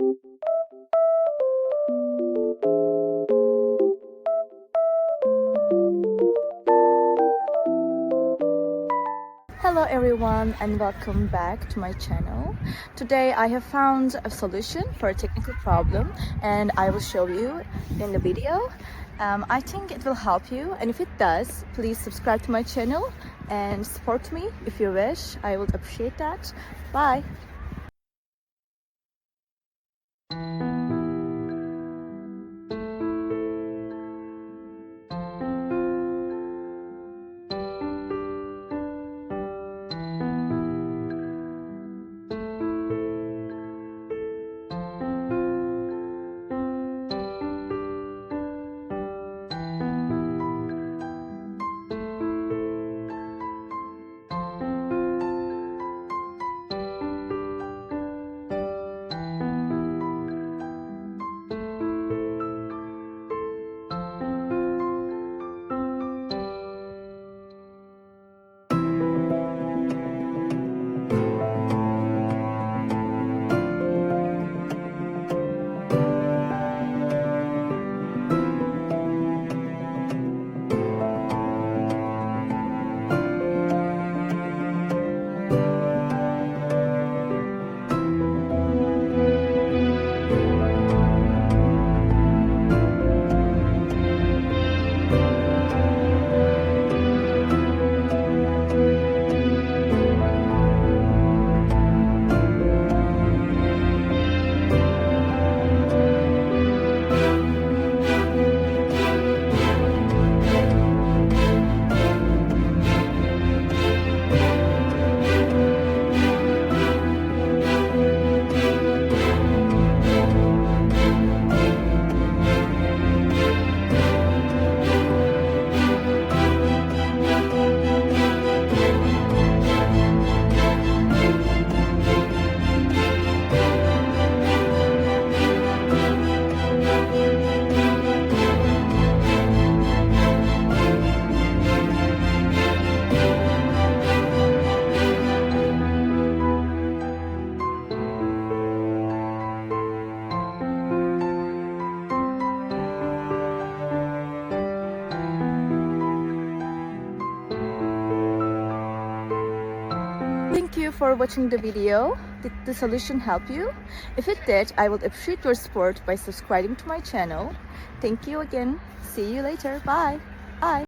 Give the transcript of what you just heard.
Hello everyone and welcome back to my channel. Today I have found a solution for a technical problem and I will show you in the video. I think it will help you, and if it does, please subscribe to my channel and support me if you wish. I would appreciate that. Bye! Thank you for watching the video. Did the solution help you? If it did, I would appreciate your support by subscribing to my channel. Thank you again. See you later. Bye. Bye.